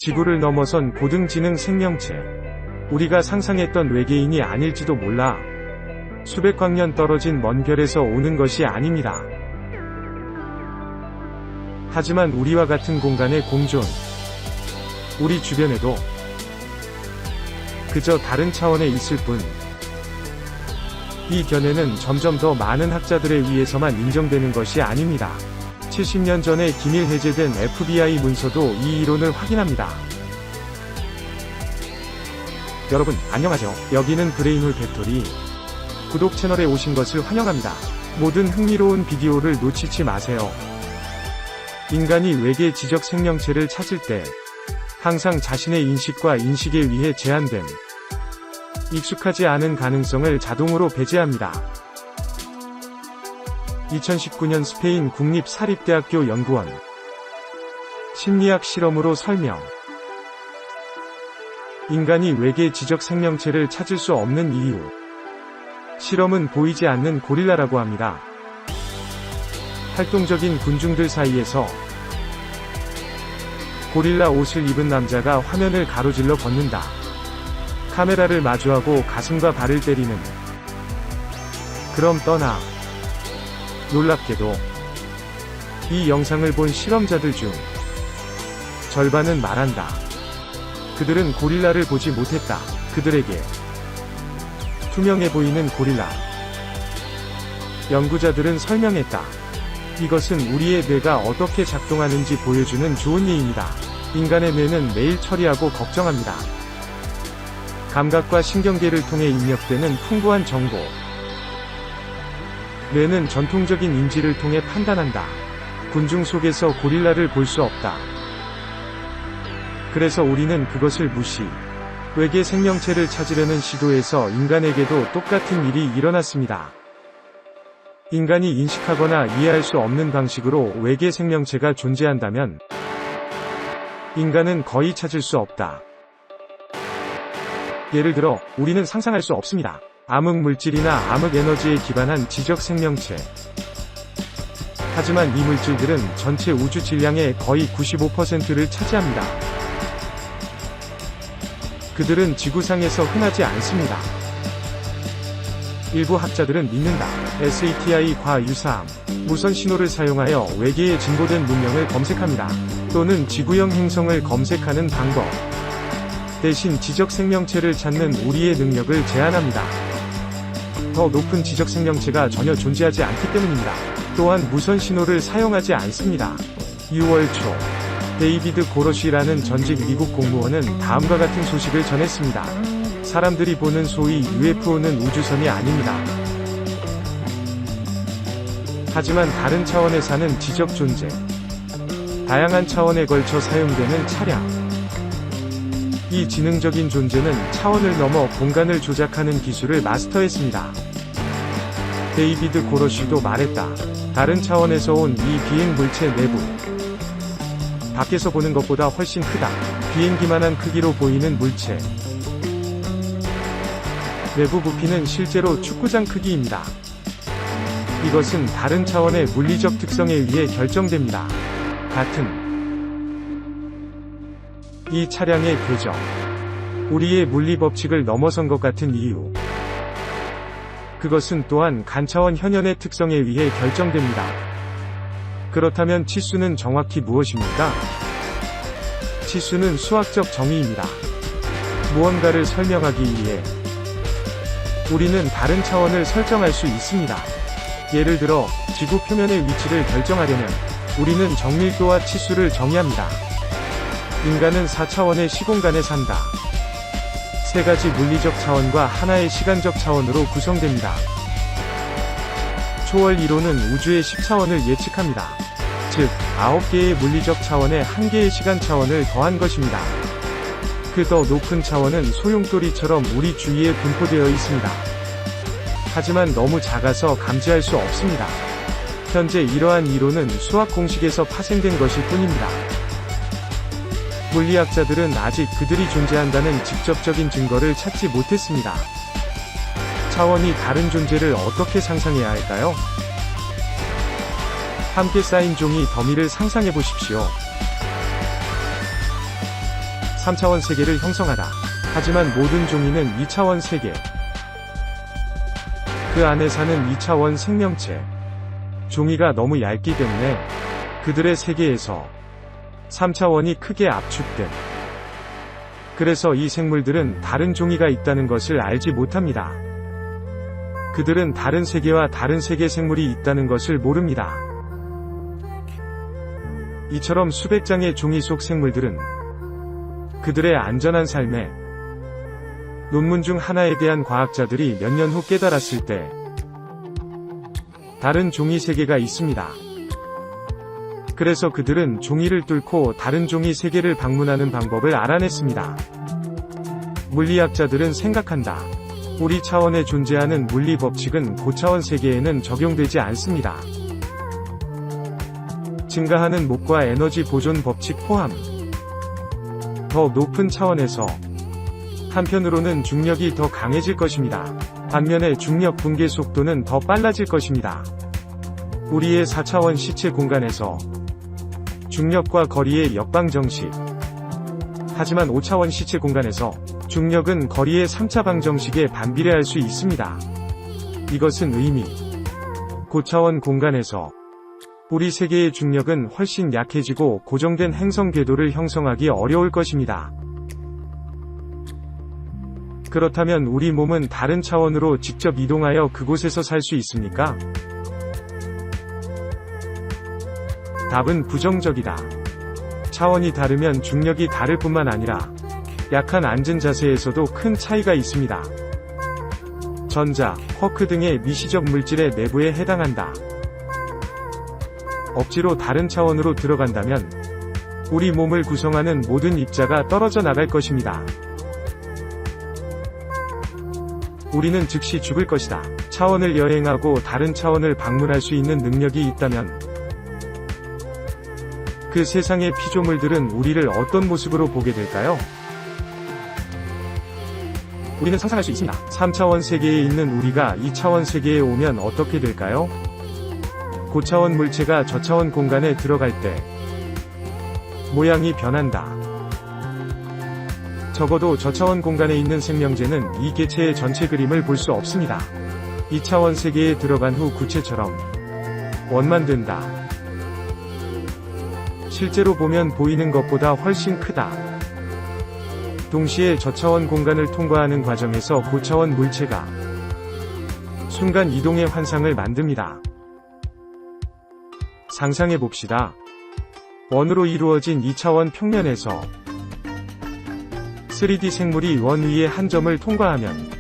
지구를 넘어선 고등지능 생명체. 우리가 상상했던 외계인이 아닐지도 몰라. 수백억 년 떨어진 먼 별에서 오는 것이 아닙니다. 하지만 우리와 같은 공간에 공존. 우리 주변에도 그저 다른 차원에 있을 뿐. 이 견해는 점점 더 많은 학자들에 의해서만 인정되는 것이 아닙니다. 70년 전에 기밀 해제된 FBI 문서도 이 이론을 확인합니다. 여러분, 안녕하세요. 여기는 브레인홀 팩토리. 구독 채널에 오신 것을 환영합니다. 모든 흥미로운 비디오를 놓치지 마세요. 인간이 외계 지적 생명체를 찾을 때 항상 자신의 인식과 인식에 의해 제한된 익숙하지 않은 가능성을 자동으로 배제합니다. 2019년 스페인 국립사립대학교 연구원 심리학 실험으로 설명. 인간이 외계 지적 생명체를 찾을 수 없는 이유. 실험은 보이지 않는 고릴라라고 합니다. 활동적인 군중들 사이에서 고릴라 옷을 입은 남자가 화면을 가로질러 걷는다. 카메라를 마주하고 가슴과 발을 때리는. 그럼 떠나. 놀랍게도 이 영상을 본 실험자들 중 절반은 말한다. 그들은 고릴라를 보지 못했다. 그들에게 투명해 보이는 고릴라. 연구자들은 설명했다. 이것은 우리의 뇌가 어떻게 작동하는지 보여주는 좋은 예입니다. 인간의 뇌는 매일 처리하고 걱정합니다. 감각과 신경계를 통해 입력되는 풍부한 정보. 뇌는 전통적인 인지를 통해 판단한다. 군중 속에서 고릴라를 볼 수 없다. 그래서 우리는 그것을 무시. 외계 생명체를 찾으려는 시도에서 인간에게도 똑같은 일이 일어났습니다. 인간이 인식하거나 이해할 수 없는 방식으로 외계 생명체가 존재한다면 인간은 거의 찾을 수 없다. 예를 들어, 우리는 상상할 수 없습니다. 암흑 물질이나 암흑 에너지에 기반한 지적 생명체. 하지만 이 물질들은 전체 우주 질량의 거의 95%를 차지합니다. 그들은 지구상에서 흔하지 않습니다. 일부 학자들은 믿는다. SATI-과 유사함, 무선 신호를 사용하여 외계의 진보된 문명을 검색합니다. 또는 지구형 행성을 검색하는 방법. 대신 지적 생명체를 찾는 우리의 능력을 제한합니다. 더 높은 지적 생명체가 전혀 존재하지 않기 때문입니다. 또한 무선 신호를 사용하지 않습니다. 6월 초, 데이비드 고러쉬라는 전직 미국 공무원은 다음과 같은 소식을 전했습니다. 사람들이 보는 소위 UFO는 우주선이 아닙니다. 하지만 다른 차원에 사는 지적 존재. 다양한 차원에 걸쳐 사용되는 차량. 이 지능적인 존재는 차원을 넘어 공간을 조작하는 기술을 마스터했습니다. 데이비드 고러쉬도 말했다. 다른 차원에서 온 이 비행 물체 내부. 밖에서 보는 것보다 훨씬 크다. 비행기만한 크기로 보이는 물체. 내부 부피는 실제로 축구장 크기입니다. 이것은 다른 차원의 물리적 특성에 의해 결정됩니다. 같은 이 차량의 궤적. 우리의 물리 법칙을 넘어선 것 같은 이유. 그것은 또한 간차원 현현의 특성에 의해 결정됩니다. 그렇다면 치수는 정확히 무엇입니까? 치수는 수학적 정의입니다. 무언가를 설명하기 위해 우리는 다른 차원을 설정할 수 있습니다. 예를 들어, 지구 표면의 위치를 결정하려면 우리는 정밀도와 치수를 정의합니다. 인간은 4차원의 시공간에 산다. 세 가지 물리적 차원과 하나의 시간적 차원으로 구성됩니다. 초월 이론은 우주의 10차원을 예측합니다. 즉, 9개의 물리적 차원에 1개의 시간 차원을 더한 것입니다. 그 더 높은 차원은 소용돌이처럼 우리 주위에 분포되어 있습니다. 하지만 너무 작아서 감지할 수 없습니다. 현재 이러한 이론은 수학 공식에서 파생된 것일 뿐입니다. 물리학자들은 아직 그들이 존재한다는 직접적인 증거를 찾지 못했습니다. 차원이 다른 존재를 어떻게 상상해야 할까요? 함께 쌓인 종이 더미를 상상해 보십시오. 3차원 세계를 형성하다. 하지만 모든 종이는 2차원 세계. 그 안에 사는 2차원 생명체. 종이가 너무 얇기 때문에 그들의 세계에서 3차원이 크게 압축된. 그래서 이 생물들은 다른 종이가 있다는 것을 알지 못합니다. 그들은 다른 세계와 다른 세계 생물이 있다는 것을 모릅니다. 이처럼 수백 장의 종이 속 생물들은 그들의 안전한 삶에 논문 중 하나에 대한 과학자들이 몇 년 후 깨달았을 때 다른 종이 세계가 있습니다. 그래서 그들은 종이를 뚫고 다른 종이 세계를 방문하는 방법을 알아냈습니다. 물리학자들은 생각한다. 우리 차원에 존재하는 물리 법칙은 고차원 세계에는 적용되지 않습니다. 증가하는 목과 에너지 보존 법칙 포함. 더 높은 차원에서 한편으로는 중력이 더 강해질 것입니다. 반면에 중력 붕괴 속도는 더 빨라질 것입니다. 우리의 4차원 시체 공간에서 중력과 거리의 역방정식. 하지만 5차원 시체 공간에서 중력은 거리의 3차 방정식에 반비례할 수 있습니다. 이것은 의미. 고차원 공간에서 우리 세계의 중력은 훨씬 약해지고 고정된 행성 궤도를 형성하기 어려울 것입니다. 그렇다면 우리 몸은 다른 차원으로 직접 이동하여 그곳에서 살 수 있습니까? 답은 부정적이다. 차원이 다르면 중력이 다를 뿐만 아니라 약한 앉은 자세에서도 큰 차이가 있습니다. 전자, 쿼크 등의 미시적 물질의 내부에 해당한다. 억지로 다른 차원으로 들어간다면 우리 몸을 구성하는 모든 입자가 떨어져 나갈 것입니다. 우리는 즉시 죽을 것이다. 차원을 여행하고 다른 차원을 방문할 수 있는 능력이 있다면 그 세상의 피조물들은 우리를 어떤 모습으로 보게 될까요? 우리는 상상할 수 있습니다. 3차원 세계에 있는 우리가 2차원 세계에 오면 어떻게 될까요? 고차원 물체가 저차원 공간에 들어갈 때 모양이 변한다. 적어도 저차원 공간에 있는 생명체는 이 개체의 전체 그림을 볼 수 없습니다. 2차원 세계에 들어간 후 구체처럼 원만 된다. 실제로 보면 보이는 것보다 훨씬 크다. 동시에 저차원 공간을 통과하는 과정에서 고차원 물체가 순간 이동의 환상을 만듭니다. 상상해봅시다. 원으로 이루어진 2차원 평면에서 3D 생물이 원 위의 한 점을 통과하면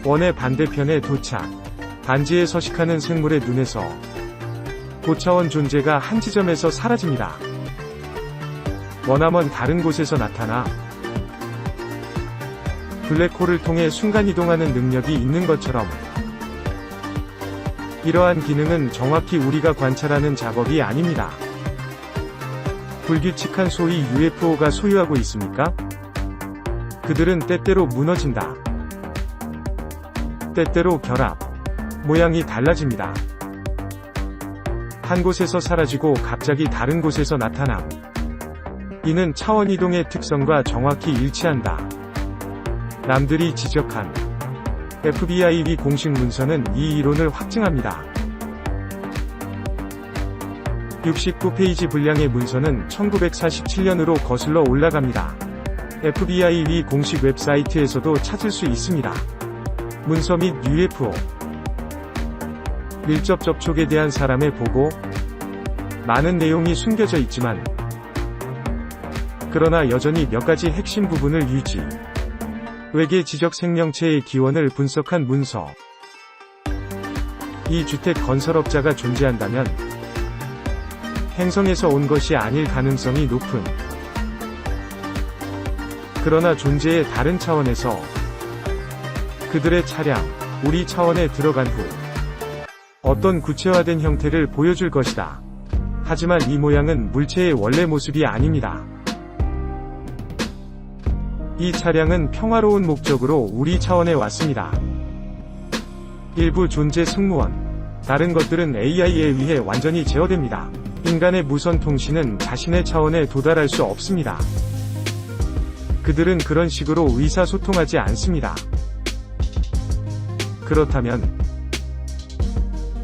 원의 반대편에 도착. 반지에 서식하는 생물의 눈에서 고차원 존재가 한 지점에서 사라집니다. 머나먼 다른 곳에서 나타나 블랙홀을 통해 순간이동하는 능력이 있는 것처럼 이러한 기능은 정확히 우리가 관찰하는 작업이 아닙니다. 불규칙한 소위 UFO가 소유하고 있습니까? 그들은 때때로 무너진다. 때때로 결합. 모양이 달라집니다. 한 곳에서 사라지고 갑자기 다른 곳에서 나타남. 이는 차원 이동의 특성과 정확히 일치한다. 남들이 지적한 FBI 공식 문서는 이 이론을 확증합니다. 69페이지 분량의 문서는 1947년으로 거슬러 올라갑니다. FBI 공식 웹사이트에서도 찾을 수 있습니다. 문서 및 UFO 밀접 접촉에 대한 사람의 보고. 많은 내용이 숨겨져 있지만 그러나 여전히 몇 가지 핵심 부분을 유지. 외계 지적 생명체의 기원을 분석한 문서. 이 주택 건설업자가 존재한다면 행성에서 온 것이 아닐 가능성이 높은. 그러나 존재의 다른 차원에서 그들의 차량, 우리 차원에 들어간 후 어떤 구체화된 형태를 보여줄 것이다. 하지만 이 모양은 물체의 원래 모습이 아닙니다. 이 차량은 평화로운 목적으로 우리 차원에 왔습니다. 일부 존재 승무원, 다른 것들은 AI에 의해 완전히 제어됩니다. 인간의 무선 통신은 자신의 차원에 도달할 수 없습니다. 그들은 그런 식으로 의사소통하지 않습니다. 그렇다면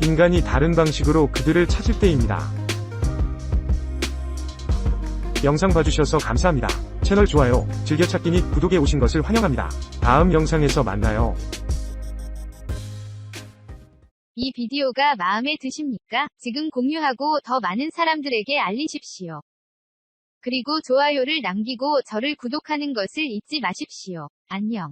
인간이 다른 방식으로 그들을 찾을 때입니다. 영상 봐주셔서 감사합니다. 채널 좋아요, 즐겨찾기 및 구독에 오신 것을 환영합니다. 다음 영상에서 만나요. 이 비디오가 마음에 드십니까? 지금 공유하고 더 많은 사람들에게 알리십시오. 그리고 좋아요를 남기고 저를 구독하는 것을 잊지 마십시오. 안녕.